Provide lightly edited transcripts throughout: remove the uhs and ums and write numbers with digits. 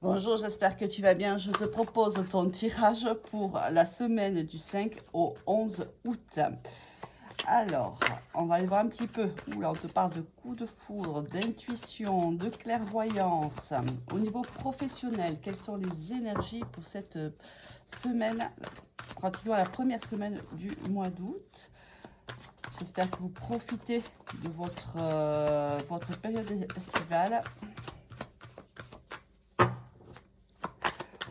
Bonjour, j'espère que tu vas bien. Je te propose ton tirage pour la semaine du 5 au 11 août. Alors, on va aller voir un petit peu. Oula, on te parle de coups de foudre, d'intuition, de clairvoyance. Au niveau professionnel, quelles sont les énergies pour cette semaine, pratiquement la première semaine du mois d'août? J'espère que vous profitez de votre période estivale.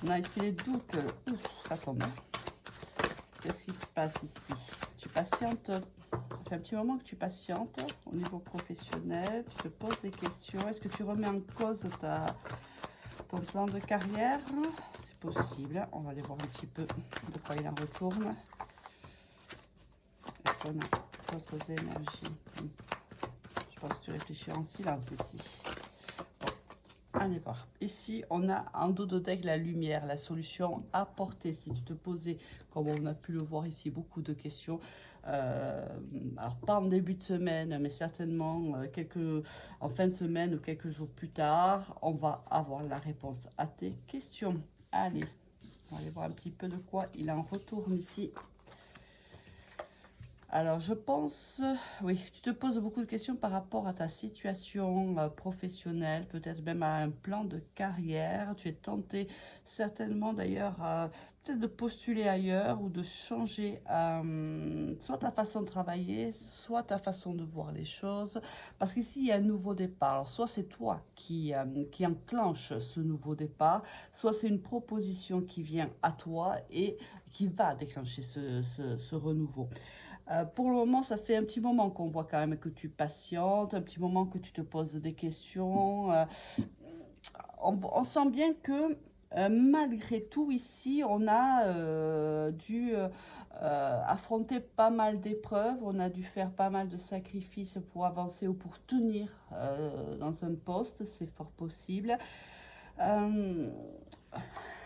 On a ici les doutes. Ouf, ça tombe. Qu'est-ce qui se passe ici? Tu patientes. Ça fait un petit moment que tu patientes au niveau professionnel. Tu te poses des questions. Est-ce que tu remets en cause ton plan de carrière? C'est possible. On va aller voir un petit peu de quoi il en retourne. Est-ce qu'on a d'autres énergies? Je pense que tu réfléchis en silence ici. Allez voir. Ici, on a en dos de deck la lumière, la solution apportée. Si tu te posais, comme on a pu le voir ici, beaucoup de questions, alors pas en début de semaine, mais certainement en fin de semaine ou quelques jours plus tard, on va avoir la réponse à tes questions. Allez, on va aller voir un petit peu de quoi il en retourne ici. Alors, je pense, oui, tu te poses beaucoup de questions par rapport à ta situation professionnelle, peut-être même à un plan de carrière. Tu es tenté certainement d'ailleurs peut-être de postuler ailleurs ou de changer soit ta façon de travailler, soit ta façon de voir les choses. Parce qu'ici, il y a un nouveau départ. Alors, soit c'est toi qui enclenche ce nouveau départ, soit c'est une proposition qui vient à toi et qui va déclencher ce renouveau. Pour le moment, ça fait un petit moment qu'on voit quand même que tu patientes, un petit moment que tu te poses des questions. On sent bien que malgré tout ici, on a dû affronter pas mal d'épreuves, on a dû faire pas mal de sacrifices pour avancer ou pour tenir dans un poste, c'est fort possible. Euh,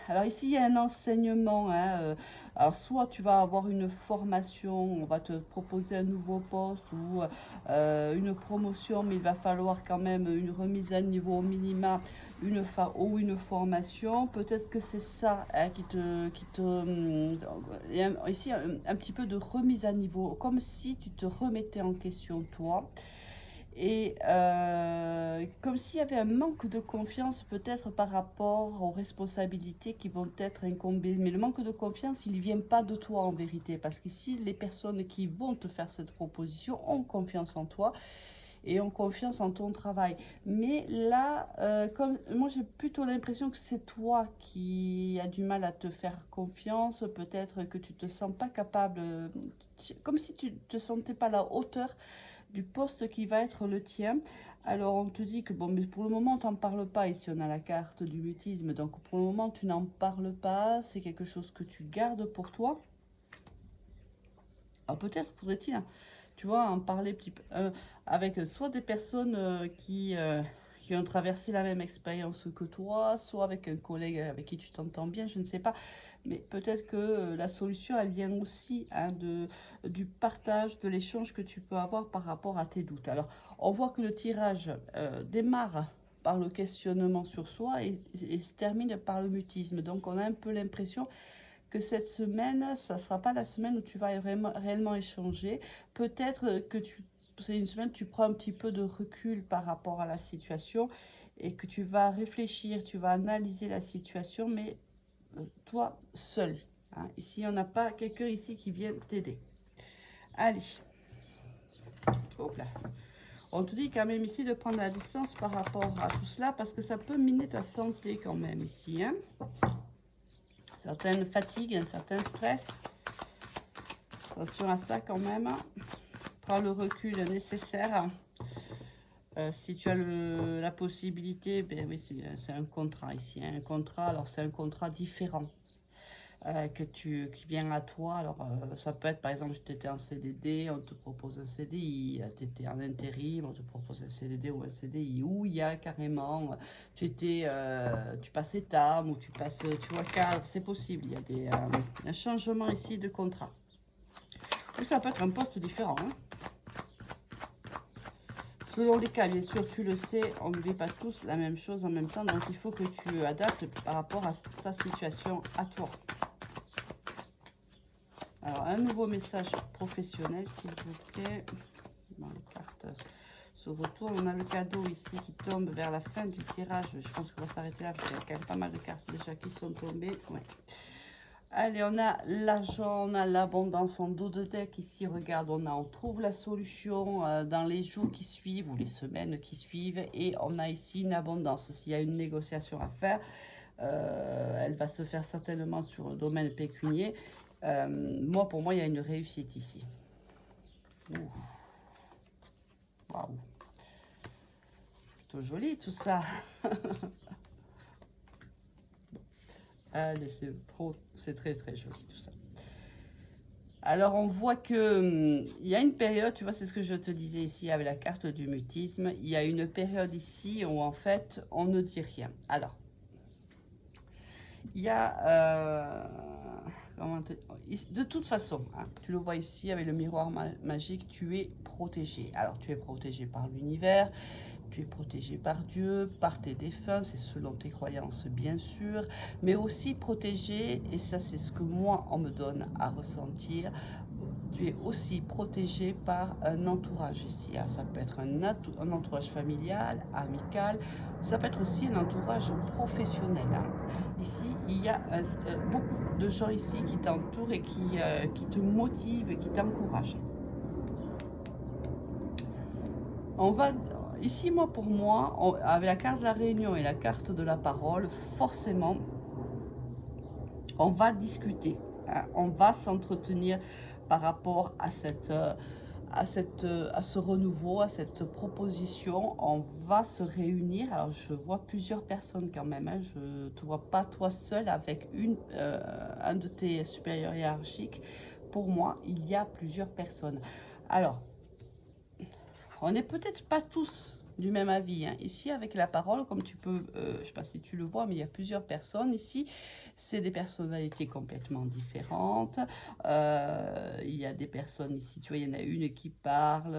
alors ici, il y a un enseignement, hein, alors soit tu vas avoir une formation, on va te proposer un nouveau poste ou une promotion, mais il va falloir quand même une remise à niveau au minima ou une formation. Peut-être que c'est ça hein, il y a ici un petit peu de remise à niveau, comme si tu te remettais en question toi. Et comme s'il y avait un manque de confiance peut-être par rapport aux responsabilités qui vont être incombées. Mais le manque de confiance, il ne vient pas de toi en vérité. Parce qu'ici, les personnes qui vont te faire cette proposition ont confiance en toi et ont confiance en ton travail. Mais là, comme moi j'ai plutôt l'impression que c'est toi qui as du mal à te faire confiance. Peut-être que tu te sens pas capable, comme si tu te sentais pas à la hauteur du poste qui va être le tien. Alors on te dit que bon, mais pour le moment on t'en parle pas. Ici on a la carte du mutisme, donc pour le moment tu n'en parles pas, c'est quelque chose que tu gardes pour toi. Alors peut-être faudrait-il, hein, tu vois, en parler petit peu, avec soit des personnes qui ont traversé la même expérience que toi, soit avec un collègue avec qui tu t'entends bien, je ne sais pas. Mais peut-être que la solution, elle vient aussi hein, du partage, de l'échange que tu peux avoir par rapport à tes doutes. Alors, on voit que le tirage démarre par le questionnement sur soi et se termine par le mutisme. Donc, on a un peu l'impression que cette semaine, ça ne sera pas la semaine où tu vas réellement échanger. Peut-être que c'est une semaine où tu prends un petit peu de recul par rapport à la situation et que tu vas réfléchir, tu vas analyser la situation, mais toi seul. Hein. Ici, on n'a pas quelqu'un ici qui vient t'aider. Allez, hop là. On te dit quand même ici de prendre la distance par rapport à tout cela parce que ça peut miner ta santé quand même ici. Hein. Certaines fatigues, un certain stress. Attention à ça quand même. Prends le recul nécessaire. Si tu as la possibilité, ben oui, c'est un contrat ici. Hein, un contrat, alors c'est un contrat différent qui vient à toi. Alors ça peut être par exemple, tu étais en CDD, on te propose un CDI, tu étais en intérim, on te propose un CDD ou un CDI, ou il y a carrément, tu passes état ou tu passes, tu vois, cadre, c'est possible. Il y a un changement ici de contrat. Ou ça peut être un poste différent. Hein. Selon les cas, bien sûr, tu le sais, on ne vit pas tous la même chose en même temps. Donc, il faut que tu adaptes par rapport à ta situation, à toi. Alors, un nouveau message professionnel, s'il vous plaît. Dans les cartes se retournent. On a le cadeau ici qui tombe vers la fin du tirage. Je pense qu'on va s'arrêter là parce qu'il y a quand même pas mal de cartes déjà qui sont tombées. Ouais. Allez, on a l'argent, on a l'abondance en dos de deck. Ici, regarde, on trouve la solution dans les jours qui suivent ou les semaines qui suivent. Et on a ici une abondance. S'il y a une négociation à faire, elle va se faire certainement sur le domaine pécunier. Pour moi, il y a une réussite ici. Waouh. Plutôt joli tout ça. Allez, c'est très très joli tout ça. Alors, on voit que il y a une période, tu vois, c'est ce que je te disais ici avec la carte du mutisme. Il y a une période ici où, en fait, on ne dit rien. Alors, il y a... de toute façon, hein, tu le vois ici avec le miroir magique, tu es protégé. Alors, tu es protégé par l'univers, tu es protégé par Dieu, par tes défunts, c'est selon tes croyances bien sûr, mais aussi protégé, et ça c'est ce que moi on me donne à ressentir, tu es aussi protégé par un entourage ici. Ça peut être un entourage familial, amical, ça peut être aussi un entourage professionnel. Ici, il y a beaucoup de gens ici qui t'entourent et qui te motivent et qui t'encouragent. On va ici, pour moi, avec la carte de la réunion et la carte de la parole, forcément, on va discuter, hein, on va s'entretenir par rapport à ce renouveau, à cette proposition. On va se réunir. Alors, je vois plusieurs personnes quand même. Hein, je ne te vois pas toi seul avec un de tes supérieurs hiérarchiques. Pour moi, il y a plusieurs personnes. Alors, on n'est peut-être pas tous du même avis. Hein. Ici, avec la parole, comme tu peux, je ne sais pas si tu le vois, mais il y a plusieurs personnes ici. C'est des personnalités complètement différentes. Il y a des personnes ici, tu vois, il y en a une qui parle,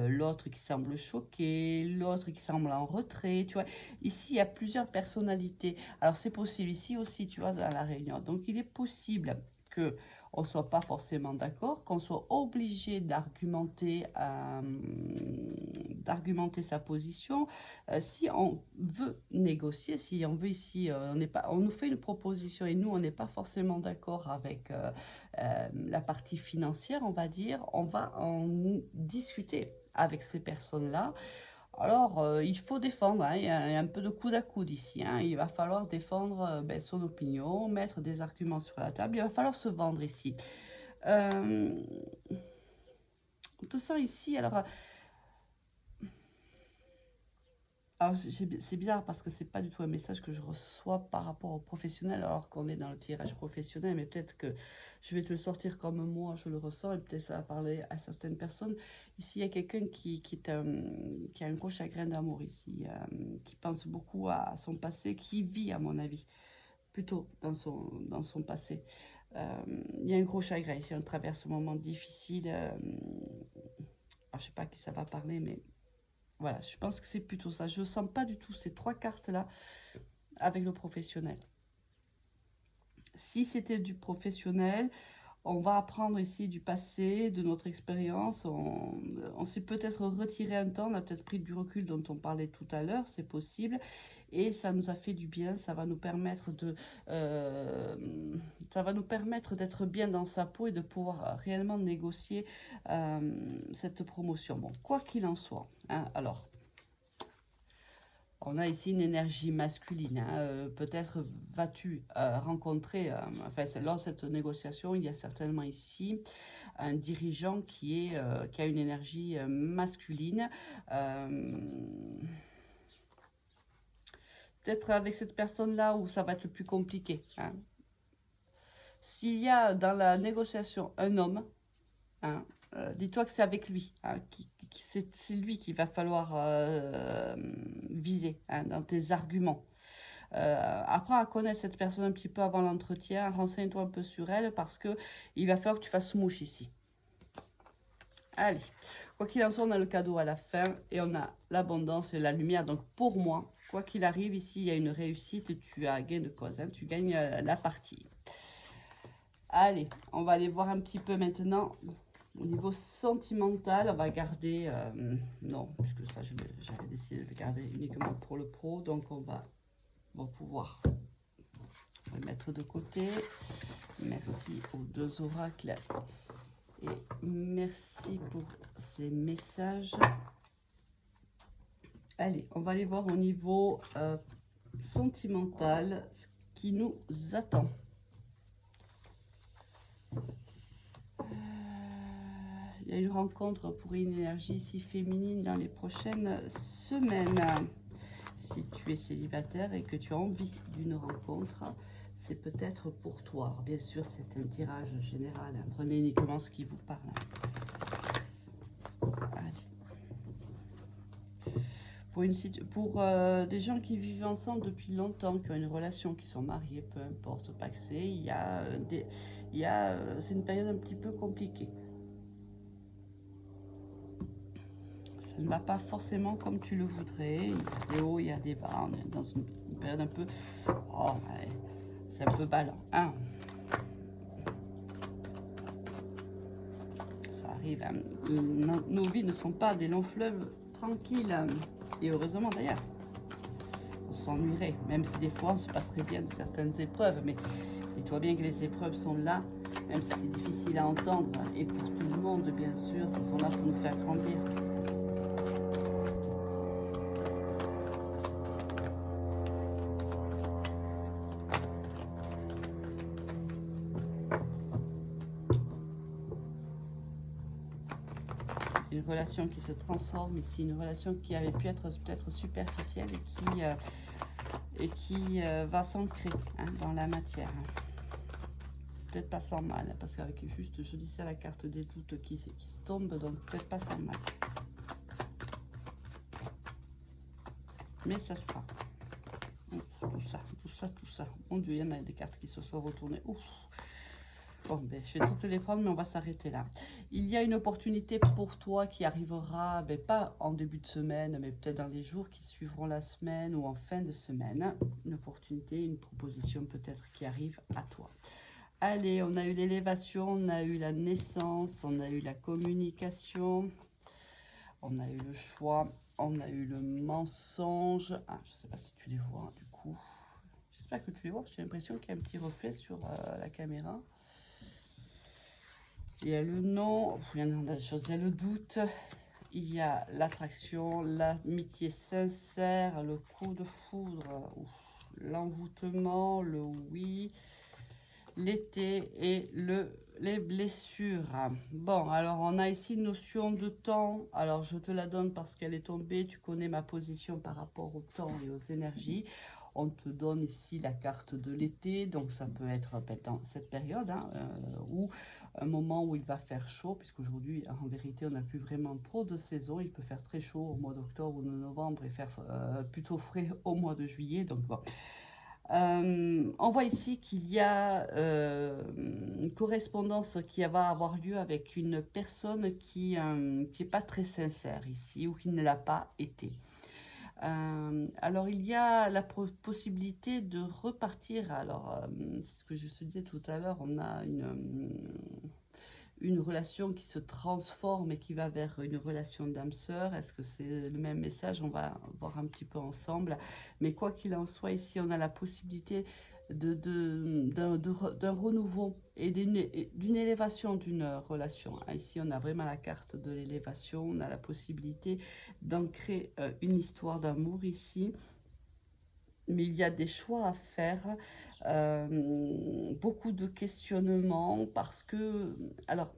l'autre qui semble choquée, l'autre qui semble en retrait, tu vois. Ici, il y a plusieurs personnalités. Alors, c'est possible ici aussi, tu vois, dans la réunion. Donc, il est possible que on ne soit pas forcément d'accord, qu'on soit obligé d'argumenter sa position. Si on veut négocier, si on veut ici, on nous fait une proposition et nous, on n'est pas forcément d'accord avec la partie financière, on va dire, on va en discuter avec ces personnes-là. Alors, il faut défendre, hein, il y a un peu de coude à coude ici. Hein, il va falloir défendre son opinion, mettre des arguments sur la table. Il va falloir se vendre ici. Tout ça ici, alors c'est bizarre parce que c'est pas du tout un message que je reçois par rapport au professionnel alors qu'on est dans le tirage professionnel, mais peut-être que je vais te le sortir comme moi je le ressens et peut-être ça va parler à certaines personnes. Ici, il y a quelqu'un qui a un gros chagrin d'amour ici, qui pense beaucoup à son passé, qui vit à mon avis plutôt dans son passé. Il y a un gros chagrin ici, on traverse un moment difficile. Alors, je sais pas à qui ça va parler, mais voilà, je pense que c'est plutôt ça. Je ne sens pas du tout ces trois cartes-là avec le professionnel. Si c'était du professionnel, on va apprendre ici du passé, de notre expérience. On s'est peut-être retiré un temps, on a peut-être pris du recul dont on parlait tout à l'heure, c'est possible. Et ça nous a fait du bien, ça va nous permettre d'être bien dans sa peau et de pouvoir réellement négocier cette promotion. Bon, quoi qu'il en soit, hein, alors... On a ici une énergie masculine. Hein. Peut-être vas-tu rencontrer, lors de cette négociation, il y a certainement ici un dirigeant qui a une énergie masculine. Peut-être avec cette personne-là où ça va être le plus compliqué. Hein. S'il y a dans la négociation un homme, hein, dis-toi que c'est avec lui, hein, c'est lui qu'il va falloir viser hein, dans tes arguments. Apprends à connaître cette personne un petit peu avant l'entretien, renseigne-toi un peu sur elle parce que il va falloir que tu fasses mouche ici. Allez, quoi qu'il en soit, on a le cadeau à la fin et on a l'abondance et la lumière. Donc pour moi, quoi qu'il arrive, ici, il y a une réussite, tu as gain de cause, hein, tu gagnes la partie. Allez, on va aller voir un petit peu maintenant au niveau sentimental. On va garder, non, puisque ça, j'avais décidé de le garder uniquement pour le pro. Donc on va pouvoir le mettre de côté. Merci aux deux oracles. Et merci pour ces messages. Allez, on va aller voir au niveau sentimental ce qui nous attend. Il y a une rencontre pour une énergie si féminine dans les prochaines semaines. Si tu es célibataire et que tu as envie d'une rencontre, c'est peut-être pour toi. Alors, bien sûr, c'est un tirage général. Hein. Prenez uniquement ce qui vous parle. Allez. Pour des gens qui vivent ensemble depuis longtemps, qui ont une relation, qui sont mariés, peu importe, paxés, c'est une période un petit peu compliquée. Ça ne va pas forcément comme tu le voudrais. Il y a des hauts, il y a des bas. On est dans une période un peu... Oh, ouais, c'est un peu ballant. Hein. Ça arrive. Hein. Nos vies ne sont pas des longs fleuves tranquilles. Et heureusement d'ailleurs. On s'ennuierait, même si des fois on se passerait bien de certaines épreuves. Mais dis-toi bien que les épreuves sont là, même si c'est difficile à entendre. Et pour tout le monde, bien sûr, ils sont là pour nous faire grandir. Une relation qui se transforme ici, une relation qui avait pu être peut-être superficielle et qui va s'ancrer hein, dans la matière. Peut-être pas sans mal, parce qu'avec juste, je dis ça, la carte des doutes qui se tombe, donc peut-être pas sans mal. Mais ça se fera. Tout ça. Mon Dieu, il y en a des cartes qui se sont retournées. Ouf. Bon, ben, je vais toutes les prendre, mais on va s'arrêter là. Il y a une opportunité pour toi qui arrivera, ben, pas en début de semaine, mais peut-être dans les jours qui suivront la semaine ou en fin de semaine. Une opportunité, une proposition peut-être qui arrive à toi. Allez, on a eu l'élévation, on a eu la naissance, on a eu la communication, on a eu le choix, on a eu le mensonge. Ah, je ne sais pas si tu les vois du coup. J'espère que tu les vois, j'ai l'impression qu'il y a un petit reflet sur la caméra. Il y a le non, il y en a des choses, il y a le doute, il y a l'attraction, l'amitié sincère, le coup de foudre, l'envoûtement, le oui, l'été et les blessures. Bon, alors on a ici une notion de temps. Alors je te la donne parce qu'elle est tombée. Tu connais ma position par rapport au temps et aux énergies. On te donne ici la carte de l'été, donc ça peut être dans cette période, hein, ou un moment où il va faire chaud, puisqu'aujourd'hui, en vérité, on n'a plus vraiment trop de saison. Il peut faire très chaud au mois d'octobre ou de novembre et faire plutôt frais au mois de juillet. Donc bon. On voit ici qu'il y a une correspondance qui va avoir lieu avec une personne qui n'est pas très sincère ici ou qui ne l'a pas été. Alors, il y a la possibilité de repartir. Alors, c'est ce que je te disais tout à l'heure, on a une relation qui se transforme et qui va vers une relation d'âme-sœur. Est-ce que c'est le même message? On va voir un petit peu ensemble. Mais quoi qu'il en soit, ici, on a la possibilité d'un renouveau et d'une élévation d'une relation. Ici, on a vraiment la carte de l'élévation. On a la possibilité d'ancrer une histoire d'amour ici. Mais il y a des choix à faire, beaucoup de questionnements parce que, alors,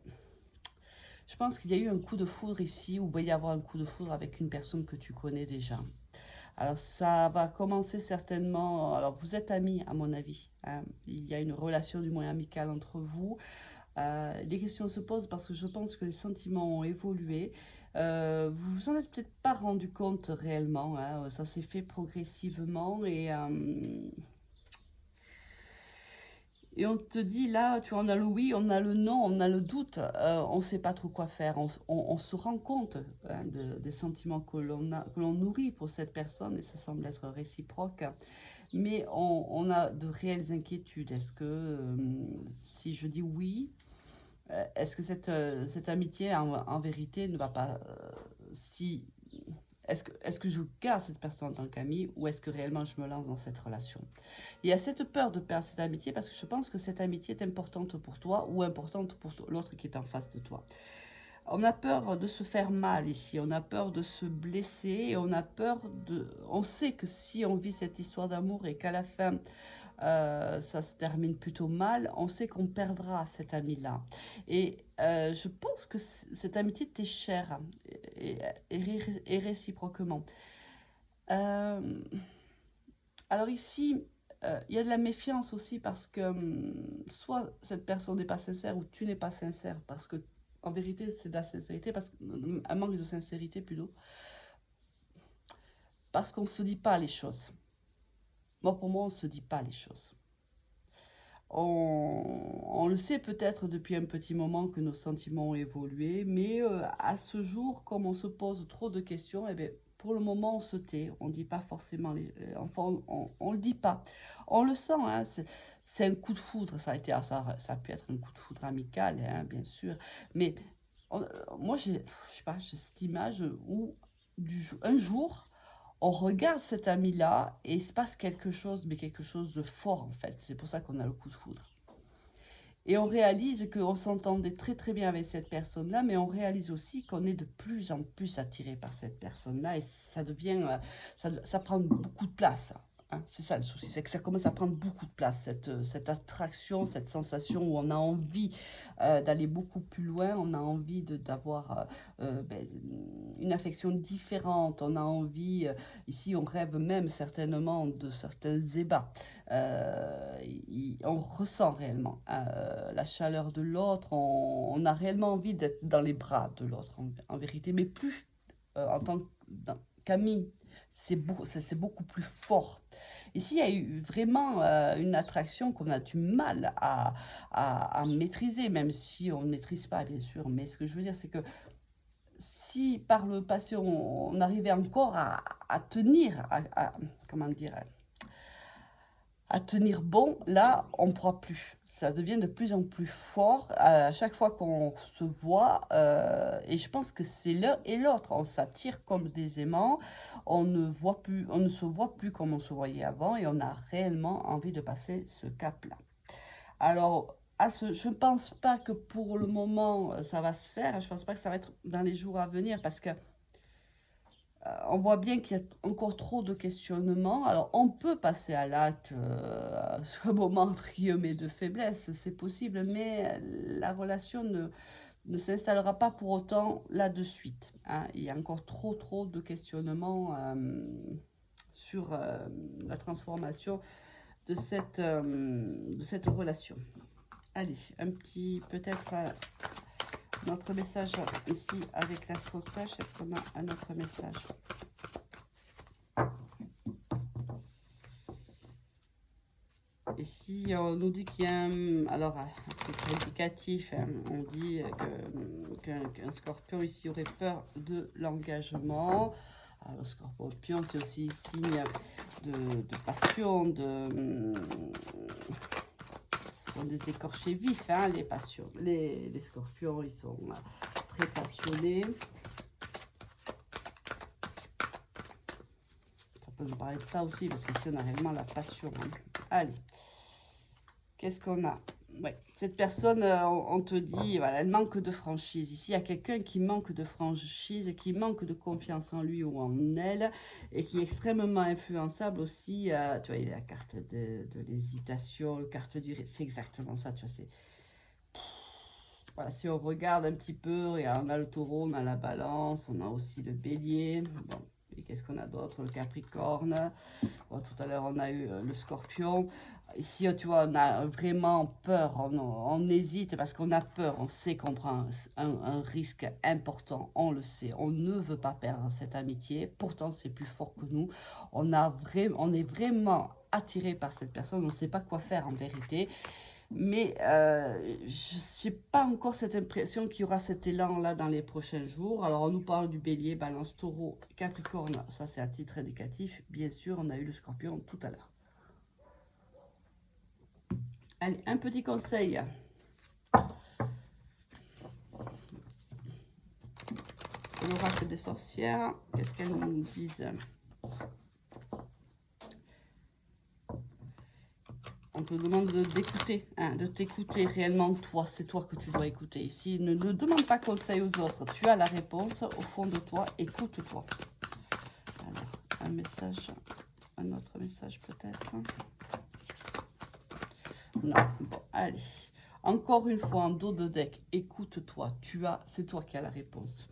je pense qu'il y a eu un coup de foudre ici, ou il va y avoir un coup de foudre avec une personne que tu connais déjà. Alors, ça va commencer certainement, alors vous êtes amis à mon avis, hein. Il y a une relation du moins amicale entre vous. Les questions se posent parce que je pense que les sentiments ont évolué. Vous vous en êtes peut-être pas rendu compte réellement, hein. Ça s'est fait progressivement Et on te dit là, tu vois, on a le oui, on a le non, on a le doute, on ne sait pas trop quoi faire. On se rend compte hein, des sentiments que l'on nourrit pour cette personne et ça semble être réciproque. Mais on a de réelles inquiétudes. Est-ce que si je dis oui, est-ce que cette amitié en vérité ne va pas... si, est-ce que je garde cette personne en tant qu'amie ou est-ce que réellement je me lance dans cette relation? Il y a cette peur de perdre cette amitié parce que je pense que cette amitié est importante pour toi ou importante pour l'autre qui est en face de toi. On a peur de se faire mal ici, on a peur de se blesser et on a peur de... On sait que si on vit cette histoire d'amour et qu'à la fin, ça se termine plutôt mal, on sait qu'on perdra cet ami-là. Et je pense que cette amitié t'est chère et, et réciproquement. Euh, alors ici, il y a de la méfiance aussi parce que soit cette personne n'est pas sincère ou tu n'es pas sincère parce que en vérité c'est de la sincérité, parce un manque de sincérité plutôt, parce qu'on ne se dit pas les choses. Moi pour moi on ne se dit pas les choses. On le sait peut-être depuis un petit moment que nos sentiments ont évolué, mais à ce jour, comme on se pose trop de questions, eh bien, pour le moment, on se tait. On ne dit pas forcément les... enfin, on le dit pas. On le sent, hein, c'est un coup de foudre. Ça a été, ça a pu être un coup de foudre amical, hein, bien sûr. Mais moi, je sais pas, j'ai cette image où un jour, on regarde cet ami-là et il se passe quelque chose, mais quelque chose de fort en fait. C'est pour ça qu'on a le coup de foudre. Et on réalise qu'on s'entendait très très bien avec cette personne-là, mais on réalise aussi qu'on est de plus en plus attiré par cette personne-là et ça devient, ça prend beaucoup de place. Hein. C'est ça le souci, c'est que ça commence à prendre beaucoup de place, cette attraction, cette sensation où on a envie d'aller beaucoup plus loin, on a envie d'avoir ben, une affection différente, on a envie, ici on rêve même certainement de certains ébats. On ressent réellement la chaleur de l'autre, on a réellement envie d'être dans les bras de l'autre en vérité, mais plus en tant qu'ami, c'est beaucoup plus fort. Ici, il y a eu vraiment une attraction qu'on a du mal à maîtriser, même si on ne maîtrise pas, bien sûr. Mais ce que je veux dire, c'est que si par le passé, on arrivait encore à tenir, comment dire, à tenir bon, là, on ne pourra plus. Ça devient de plus en plus fort à chaque fois qu'on se voit. Et je pense que c'est l'un et l'autre. On s'attire comme des aimants. On ne se voit plus comme on se voyait avant. Et on a réellement envie de passer ce cap-là. Alors, je ne pense pas que pour le moment, ça va se faire. Je ne pense pas que ça va être dans les jours à venir parce que on voit bien qu'il y a encore trop de questionnements. Alors, on peut passer à l'acte à ce moment, entre guillemets, de faiblesse, c'est possible, mais la relation ne s'installera pas pour autant là de suite. Hein. Il y a encore trop de questionnements sur la transformation de cette relation. Allez, un petit, peut-être, notre message ici avec la scotch. Est-ce qu'on a un autre message? Ici, on nous dit qu'il y a un... Alors, un truc indicatif, hein, on dit qu'un scorpion ici aurait peur de l'engagement. Alors, le scorpion, c'est aussi signe de passion, ce sont des écorchés vifs, hein, les passions. Les scorpions, ils sont très passionnés. Ça peut nous parler de ça aussi, parce qu'ici, on a réellement la passion. Hein. Allez. Qu'est-ce qu'on a? Ouais. Cette personne, on te dit, voilà, elle manque de franchise. Ici, il y a quelqu'un qui manque de franchise et qui manque de confiance en lui ou en elle et qui est extrêmement influençable aussi. Tu vois, il y a la carte de l'hésitation, la carte du... C'est exactement ça, tu vois, c'est... Voilà, si on regarde un petit peu, on a le taureau, on a la balance, on a aussi le bélier. Bon, et qu'est-ce qu'on a d'autre? Le capricorne. Bon, tout à l'heure, on a eu le scorpion. Ici, tu vois, on a vraiment peur, on hésite parce qu'on a peur, on sait qu'on prend un risque important, on le sait, on ne veut pas perdre cette amitié, pourtant c'est plus fort que nous, on est vraiment attiré par cette personne, on ne sait pas quoi faire en vérité, Mais je n'ai pas encore cette impression qu'il y aura cet élan-là dans les prochains jours. Alors, on nous parle du bélier, balance, taureau, capricorne. Ça, c'est à titre indicatif. Bien sûr, on a eu le scorpion tout à l'heure. Allez, un petit conseil. L'oracle des sorcières, qu'est-ce qu'elles nous disent? On te demande d'écouter, hein, de t'écouter réellement toi. C'est toi que tu dois écouter. Ici, ne demande pas conseil aux autres. Tu as la réponse au fond de toi. Écoute-toi. Alors, un message, un autre message peut-être. Non, bon, allez. Encore une fois, en dos de deck, écoute-toi. C'est toi qui as la réponse.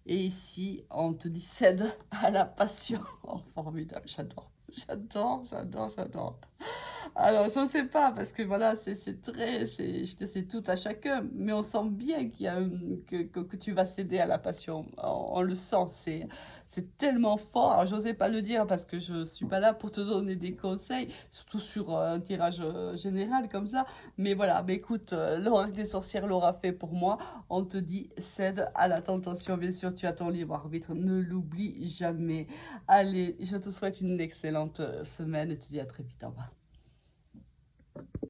Et ici, on te dit cède à la passion. Oh, formidable, j'adore. J'adore, j'adore, j'adore. Alors, je ne sais pas, parce que voilà, c'est tout à chacun, mais on sent bien qu'il y a que tu vas céder à la passion. On le sent, c'est tellement fort. Alors, j'osais pas le dire parce que je suis pas là pour te donner des conseils, surtout sur un tirage général comme ça. Mais voilà, mais écoute, l'oracle des sorcières l'aura fait pour moi. On te dit cède à la tentation. Bien sûr, tu as ton libre arbitre, ne l'oublie jamais. Allez, je te souhaite une excellente semaine et te dis à très vite. Au revoir.